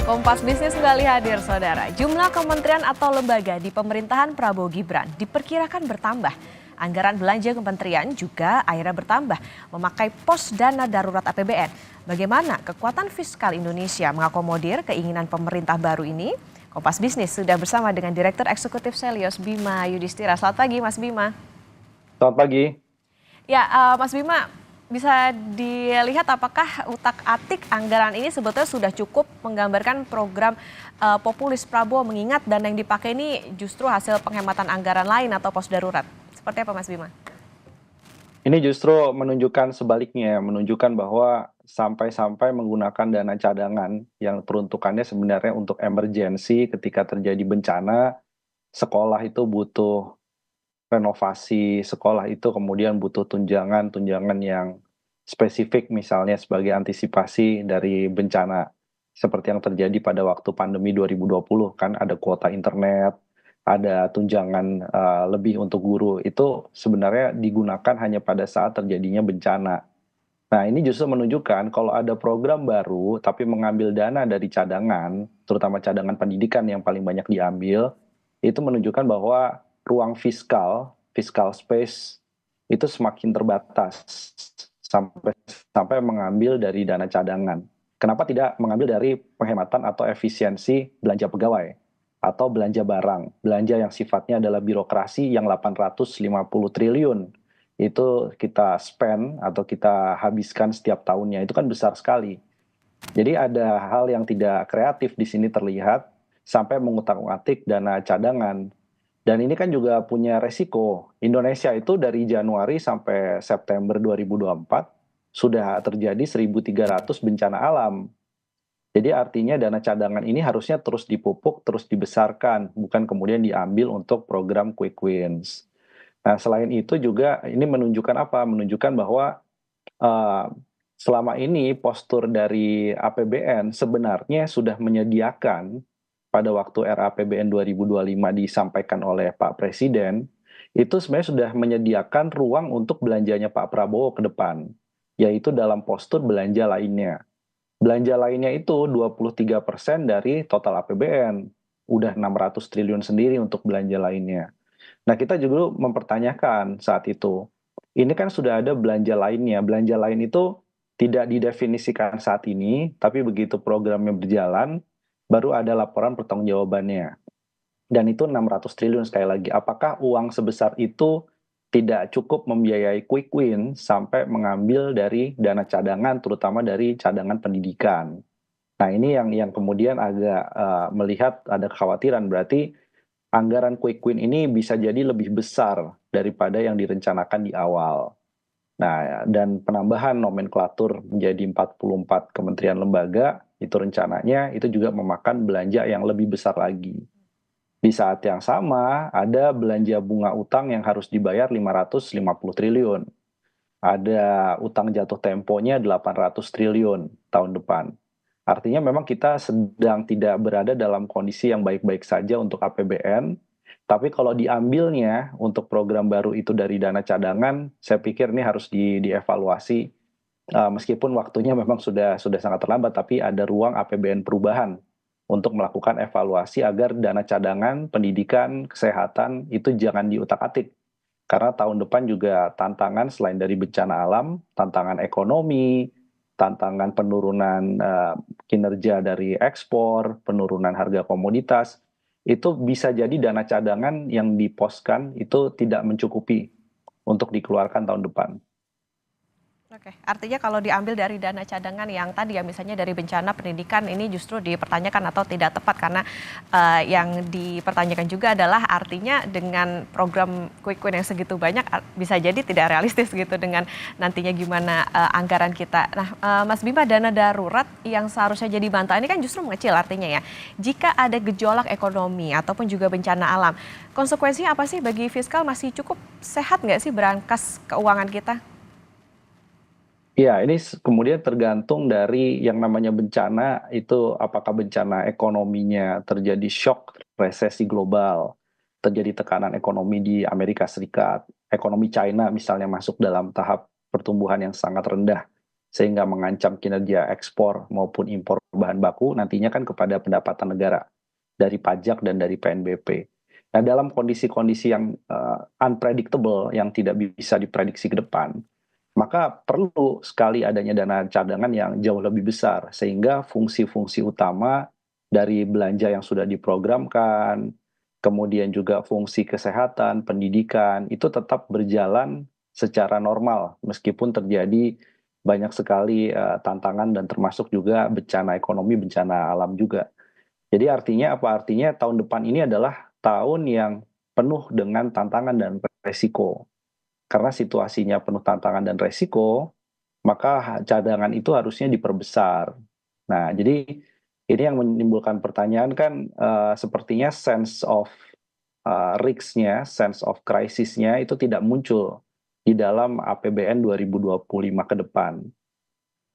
Kompas Bisnis kembali hadir, saudara. Jumlah kementerian atau lembaga di pemerintahan Prabowo Gibran diperkirakan bertambah. Anggaran belanja kementerian juga akhirnya bertambah, memakai pos dana darurat APBN. Bagaimana kekuatan fiskal Indonesia mengakomodir keinginan pemerintah baru ini? Kompas Bisnis sudah bersama dengan Direktur Eksekutif Selyos Bima Yudhistira. Selamat pagi, Mas Bima. Selamat pagi. Ya, Mas Bima, bisa dilihat apakah utak-atik anggaran ini sebetulnya sudah cukup menggambarkan program populis Prabowo, mengingat dana yang dipakai ini justru hasil penghematan anggaran lain atau pos darurat. Seperti apa, Mas Bima? Ini justru menunjukkan sebaliknya, menunjukkan bahwa sampai-sampai menggunakan dana cadangan yang peruntukannya sebenarnya untuk emergensi ketika terjadi bencana, sekolah itu butuh renovasi, sekolah itu kemudian butuh tunjangan-tunjangan yang spesifik misalnya sebagai antisipasi dari bencana. Seperti yang terjadi pada waktu pandemi 2020 kan ada kuota internet, ada tunjangan lebih untuk guru. Itu sebenarnya digunakan hanya pada saat terjadinya bencana. Nah, ini justru menunjukkan kalau ada program baru tapi mengambil dana dari cadangan, terutama cadangan pendidikan yang paling banyak diambil, itu menunjukkan bahwa ruang fiskal space itu semakin terbatas sampai sampai mengambil dari dana cadangan. Kenapa tidak mengambil dari penghematan atau efisiensi belanja pegawai atau belanja barang, belanja yang sifatnya adalah birokrasi yang 850 triliun itu kita spend atau kita habiskan setiap tahunnya, itu kan besar sekali. Jadi ada hal yang tidak kreatif di sini terlihat sampai mengutak-atik dana cadangan. Dan ini kan juga punya resiko. Indonesia itu dari Januari sampai September 2024 sudah terjadi 1.300 bencana alam. Jadi artinya dana cadangan ini harusnya terus dipupuk, terus dibesarkan, bukan kemudian diambil untuk program quick wins. Nah, selain itu juga ini menunjukkan apa? Menunjukkan bahwa uh, selama ini postur dari APBN sebenarnya sudah menyediakan pada waktu RAPBN 2025 disampaikan oleh Pak Presiden, itu sebenarnya sudah menyediakan ruang untuk belanjanya Pak Prabowo ke depan, yaitu dalam postur belanja lainnya. Belanja lainnya itu 23% dari total APBN, udah 600 triliun sendiri untuk belanja lainnya. Nah, kita juga mempertanyakan saat itu, ini kan sudah ada belanja lainnya. Belanja lain itu tidak didefinisikan saat ini, tapi begitu programnya berjalan, baru ada laporan pertanggungjawabannya. Dan itu 600 triliun sekali lagi. Apakah uang sebesar itu tidak cukup membiayai quick win sampai mengambil dari dana cadangan, terutama dari cadangan pendidikan? Nah, ini yang kemudian agak melihat ada kekhawatiran, berarti anggaran quick win ini bisa jadi lebih besar daripada yang direncanakan di awal. Nah, dan penambahan nomenklatur menjadi 44 kementerian lembaga, itu rencananya itu juga memakan belanja yang lebih besar lagi. Di saat yang sama, ada belanja bunga utang yang harus dibayar 550 triliun. Ada utang jatuh temponya 800 triliun tahun depan. Artinya memang kita sedang tidak berada dalam kondisi yang baik-baik saja untuk APBN, tapi kalau diambilnya untuk program baru itu dari dana cadangan, saya pikir ini harus dievaluasi. Meskipun waktunya memang sudah sangat terlambat, tapi ada ruang APBN perubahan untuk melakukan evaluasi agar dana cadangan, pendidikan, kesehatan itu jangan diutak-atik. Karena tahun depan juga tantangan selain dari bencana alam, tantangan ekonomi, tantangan penurunan kinerja dari ekspor, penurunan harga komoditas, itu bisa jadi dana cadangan yang diposkan itu tidak mencukupi untuk dikeluarkan tahun depan. Oke, artinya kalau diambil dari dana cadangan yang tadi ya misalnya dari bencana pendidikan ini justru dipertanyakan atau tidak tepat karena yang dipertanyakan juga adalah artinya dengan program quick win yang segitu banyak bisa jadi tidak realistis gitu dengan nantinya gimana anggaran kita. Nah, Mas Bima, dana darurat yang seharusnya jadi bantahan ini kan justru mengecil artinya ya. Jika ada gejolak ekonomi ataupun juga bencana alam, konsekuensinya apa sih bagi fiskal, masih cukup sehat nggak sih berangkas keuangan kita? Ya, ini kemudian tergantung dari yang namanya bencana itu apakah bencana ekonominya terjadi shock, resesi global, terjadi tekanan ekonomi di Amerika Serikat, ekonomi China misalnya masuk dalam tahap pertumbuhan yang sangat rendah, sehingga mengancam kinerja ekspor maupun impor bahan baku nantinya kan kepada pendapatan negara dari pajak dan dari PNBP. Nah, dalam kondisi-kondisi yang unpredictable, yang tidak bisa diprediksi ke depan, maka perlu sekali adanya dana cadangan yang jauh lebih besar, sehingga fungsi-fungsi utama dari belanja yang sudah diprogramkan, kemudian juga fungsi kesehatan, pendidikan, itu tetap berjalan secara normal, meskipun terjadi banyak sekali tantangan dan termasuk juga bencana ekonomi, bencana alam juga. Jadi artinya apa? Artinya tahun depan ini adalah tahun yang penuh dengan tantangan dan resiko. Karena situasinya penuh tantangan dan resiko, maka cadangan itu harusnya diperbesar. Nah, jadi ini yang menimbulkan pertanyaan kan sepertinya sense of risk-nya, sense of crisis-nya itu tidak muncul di dalam APBN 2025 ke depan.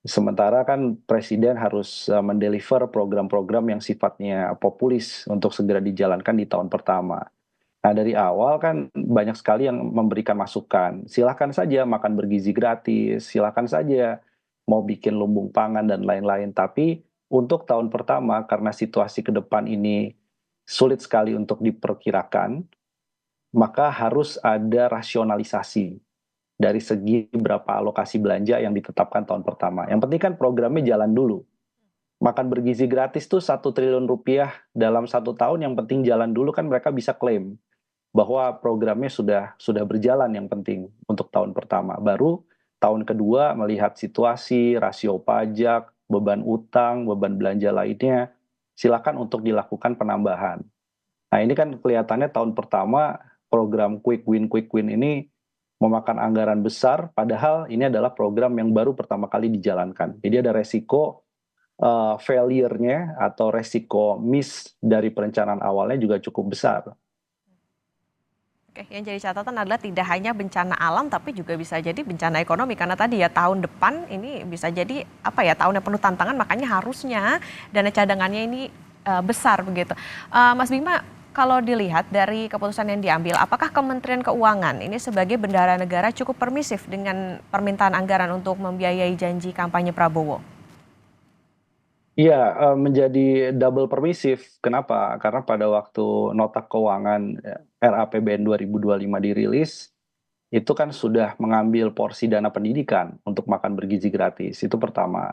Sementara kan Presiden harus mendeliver program-program yang sifatnya populis untuk segera dijalankan di tahun pertama. Nah, dari awal kan banyak sekali yang memberikan masukan. Silakan saja makan bergizi gratis, silakan saja mau bikin lumbung pangan dan lain-lain. Tapi untuk tahun pertama, karena situasi ke depan ini sulit sekali untuk diperkirakan, maka harus ada rasionalisasi dari segi berapa alokasi belanja yang ditetapkan tahun pertama. Yang penting kan programnya jalan dulu. Makan bergizi gratis tuh 1 triliun rupiah dalam 1 tahun, yang penting jalan dulu kan mereka bisa klaim bahwa programnya sudah berjalan, yang penting untuk tahun pertama. Baru tahun kedua melihat situasi, rasio pajak, beban utang, beban belanja lainnya, silakan untuk dilakukan penambahan. Nah, ini kan kelihatannya tahun pertama program quick win ini memakan anggaran besar, padahal ini adalah program yang baru pertama kali dijalankan. Jadi ada resiko failure-nya atau resiko miss dari perencanaan awalnya juga cukup besar. Oke, yang jadi catatan adalah tidak hanya bencana alam tapi juga bisa jadi bencana ekonomi karena tadi ya tahun depan ini bisa jadi apa ya tahun yang penuh tantangan, makanya harusnya dana cadangannya ini besar begitu. Mas Bima, kalau dilihat dari keputusan yang diambil, apakah Kementerian Keuangan ini sebagai bendahara negara cukup permisif dengan permintaan anggaran untuk membiayai janji kampanye Prabowo? Iya, menjadi double permisif. Kenapa? Karena pada waktu nota keuangan RAPBN 2025 dirilis, itu kan sudah mengambil porsi dana pendidikan untuk makan bergizi gratis. Itu pertama.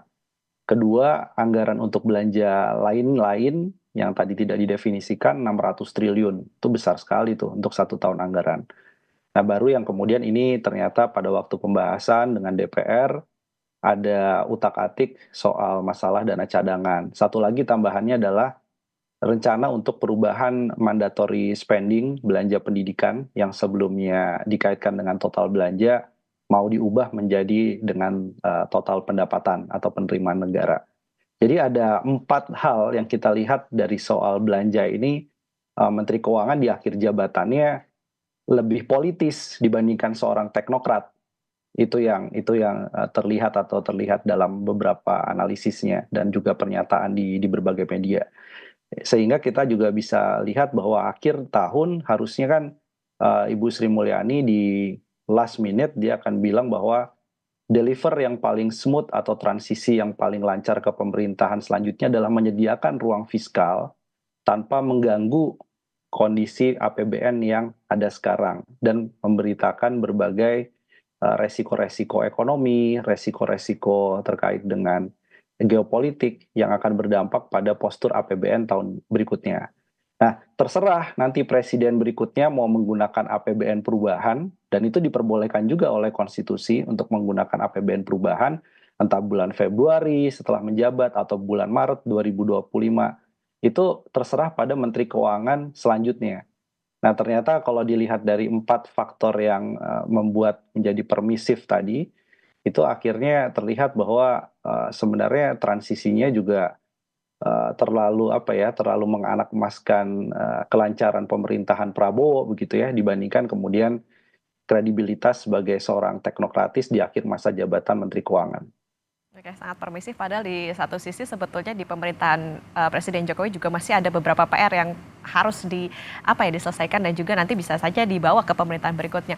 Kedua, anggaran untuk belanja lain-lain yang tadi tidak didefinisikan 600 triliun. Itu besar sekali tuh untuk 1 tahun anggaran. Nah, baru yang kemudian ini ternyata pada waktu pembahasan dengan DPR, ada utak-atik soal masalah dana cadangan. Satu lagi tambahannya adalah rencana untuk perubahan mandatory spending belanja pendidikan yang sebelumnya dikaitkan dengan total belanja mau diubah menjadi dengan total pendapatan atau penerimaan negara. Jadi ada 4 hal yang kita lihat dari soal belanja ini. Menteri Keuangan di akhir jabatannya lebih politis dibandingkan seorang teknokrat. Itu yang terlihat dalam beberapa analisisnya dan juga pernyataan di berbagai media. Sehingga kita juga bisa lihat bahwa akhir tahun harusnya kan Ibu Sri Mulyani di last minute dia akan bilang bahwa deliver yang paling smooth atau transisi yang paling lancar ke pemerintahan selanjutnya adalah menyediakan ruang fiskal tanpa mengganggu kondisi APBN yang ada sekarang dan memberitakan berbagai resiko-resiko ekonomi, resiko-resiko terkait dengan geopolitik yang akan berdampak pada postur APBN tahun berikutnya. Nah, terserah nanti presiden berikutnya mau menggunakan APBN perubahan, dan itu diperbolehkan juga oleh konstitusi untuk menggunakan APBN perubahan, entah bulan Februari setelah menjabat atau bulan Maret 2025. Itu terserah pada Menteri Keuangan selanjutnya. Nah, ternyata kalau dilihat dari 4 faktor yang membuat menjadi permisif tadi, itu akhirnya terlihat bahwa sebenarnya transisinya juga terlalu menganak-emaskan kelancaran pemerintahan Prabowo begitu ya, dibandingkan kemudian kredibilitas sebagai seorang teknokratis di akhir masa jabatan Menteri Keuangan. Oke, sangat permisif padahal di satu sisi sebetulnya di pemerintahan Presiden Jokowi juga masih ada beberapa PR yang harus diselesaikan dan juga nanti bisa saja dibawa ke pemerintahan berikutnya.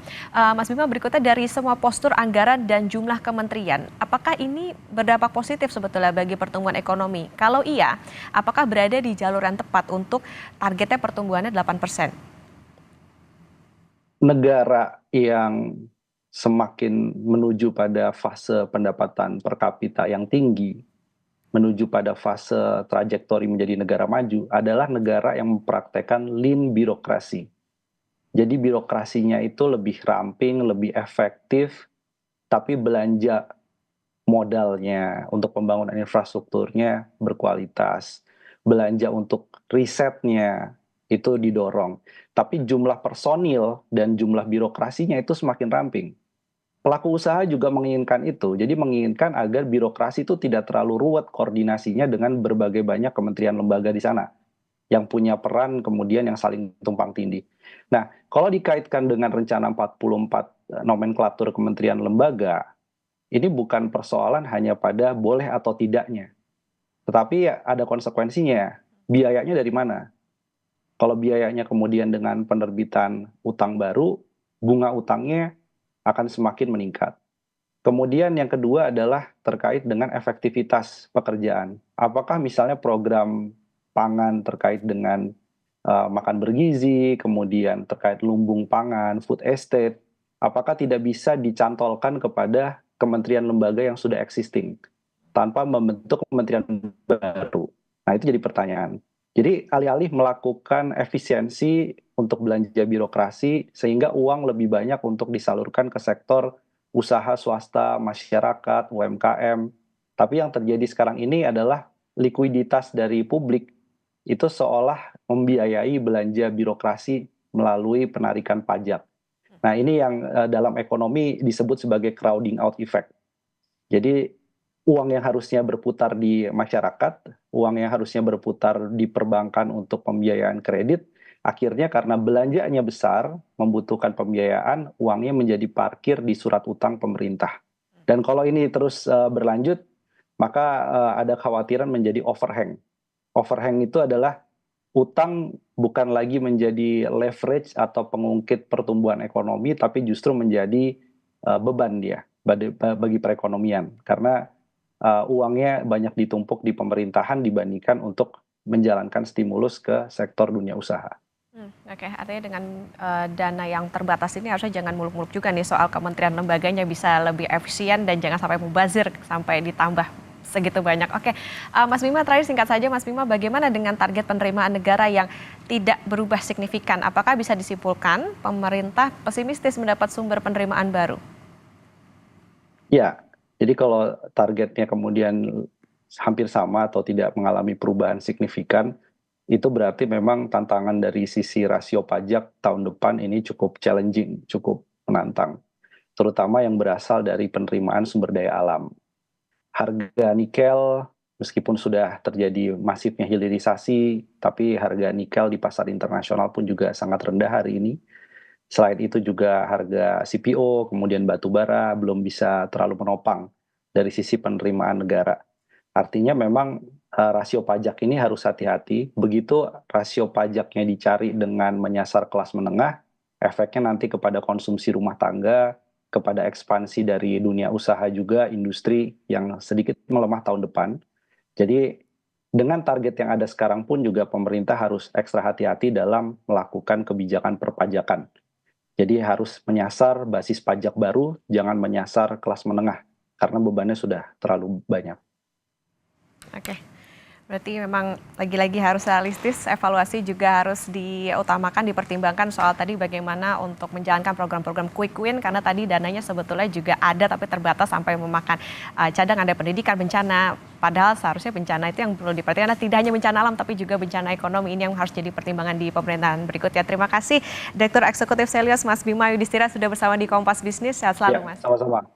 Mas Bima, berikutnya dari semua postur anggaran dan jumlah kementerian, apakah ini berdampak positif sebetulnya bagi pertumbuhan ekonomi? Kalau iya, apakah berada di jalur yang tepat untuk targetnya pertumbuhannya 8%? Negara yang semakin menuju pada fase pendapatan per kapita yang tinggi, menuju pada fase trajektori menjadi negara maju, adalah negara yang mempraktekkan lean birokrasi. Jadi birokrasinya itu lebih ramping, lebih efektif, tapi belanja modalnya untuk pembangunan infrastrukturnya berkualitas. Belanja untuk risetnya itu didorong. Tapi jumlah personil dan jumlah birokrasinya itu semakin ramping. Pelaku usaha juga menginginkan itu. Jadi menginginkan agar birokrasi itu tidak terlalu ruwet koordinasinya dengan berbagai banyak kementerian lembaga di sana yang punya peran kemudian yang saling tumpang tindih. Nah, kalau dikaitkan dengan rencana 44 nomenklatur kementerian lembaga, ini bukan persoalan hanya pada boleh atau tidaknya, tetapi ya ada konsekuensinya. Biayanya dari mana? Kalau biayanya kemudian dengan penerbitan utang baru, bunga utangnya akan semakin meningkat. Kemudian yang kedua adalah terkait dengan efektivitas pekerjaan. Apakah misalnya program pangan terkait dengan makan bergizi, kemudian terkait lumbung pangan, food estate, apakah tidak bisa dicantolkan kepada kementerian lembaga yang sudah existing tanpa membentuk kementerian baru? Nah, itu jadi pertanyaan. Jadi alih-alih melakukan efisiensi untuk belanja birokrasi sehingga uang lebih banyak untuk disalurkan ke sektor usaha swasta, masyarakat, UMKM. Tapi yang terjadi sekarang ini adalah likuiditas dari publik itu seolah membiayai belanja birokrasi melalui penarikan pajak. Nah, ini yang dalam ekonomi disebut sebagai crowding out effect. Jadi uang yang harusnya berputar di masyarakat, uang yang harusnya berputar di perbankan untuk pembiayaan kredit, akhirnya karena belanjanya besar, membutuhkan pembiayaan, uangnya menjadi parkir di surat utang pemerintah. Dan kalau ini terus berlanjut, maka ada kekhawatiran menjadi overhang. Overhang itu adalah utang bukan lagi menjadi leverage atau pengungkit pertumbuhan ekonomi, tapi justru menjadi beban dia bagi perekonomian. Karena uangnya banyak ditumpuk di pemerintahan dibandingkan untuk menjalankan stimulus ke sektor dunia usaha. Oke, artinya dengan dana yang terbatas ini harusnya jangan muluk-muluk juga nih soal kementerian lembaganya bisa lebih efisien dan jangan sampai mubazir sampai ditambah segitu banyak. Oke, Mas Bima terakhir singkat saja Mas Bima, bagaimana dengan target penerimaan negara yang tidak berubah signifikan? Apakah bisa disimpulkan pemerintah pesimistis mendapat sumber penerimaan baru? Ya, jadi kalau targetnya kemudian hampir sama atau tidak mengalami perubahan signifikan, itu berarti memang tantangan dari sisi rasio pajak tahun depan ini cukup challenging, cukup menantang. Terutama yang berasal dari penerimaan sumber daya alam. Harga nikel, meskipun sudah terjadi masifnya hilirisasi, tapi harga nikel di pasar internasional pun juga sangat rendah hari ini. Selain itu juga harga CPO, kemudian batu bara belum bisa terlalu menopang dari sisi penerimaan negara. Artinya memang rasio pajak ini harus hati-hati. Begitu rasio pajaknya dicari dengan menyasar kelas menengah, efeknya nanti kepada konsumsi rumah tangga, kepada ekspansi dari dunia usaha juga, industri yang sedikit melemah tahun depan. Jadi dengan target yang ada sekarang pun juga pemerintah harus ekstra hati-hati dalam melakukan kebijakan perpajakan. Jadi harus menyasar basis pajak baru, jangan menyasar kelas menengah, karena bebannya sudah terlalu banyak. Oke, berarti memang lagi-lagi harus realistis, evaluasi juga harus diutamakan, dipertimbangkan soal tadi bagaimana untuk menjalankan program-program quick win, karena tadi dananya sebetulnya juga ada tapi terbatas sampai memakan cadangan, ada pendidikan, bencana, padahal seharusnya bencana itu yang perlu diperhatikan, tidak hanya bencana alam tapi juga bencana ekonomi, ini yang harus jadi pertimbangan di pemerintahan berikutnya. Terima kasih Direktur Eksekutif Selyos Mas Bima Yudhistira sudah bersama di Kompas Bisnis, sehat selalu Mas. Sama-sama.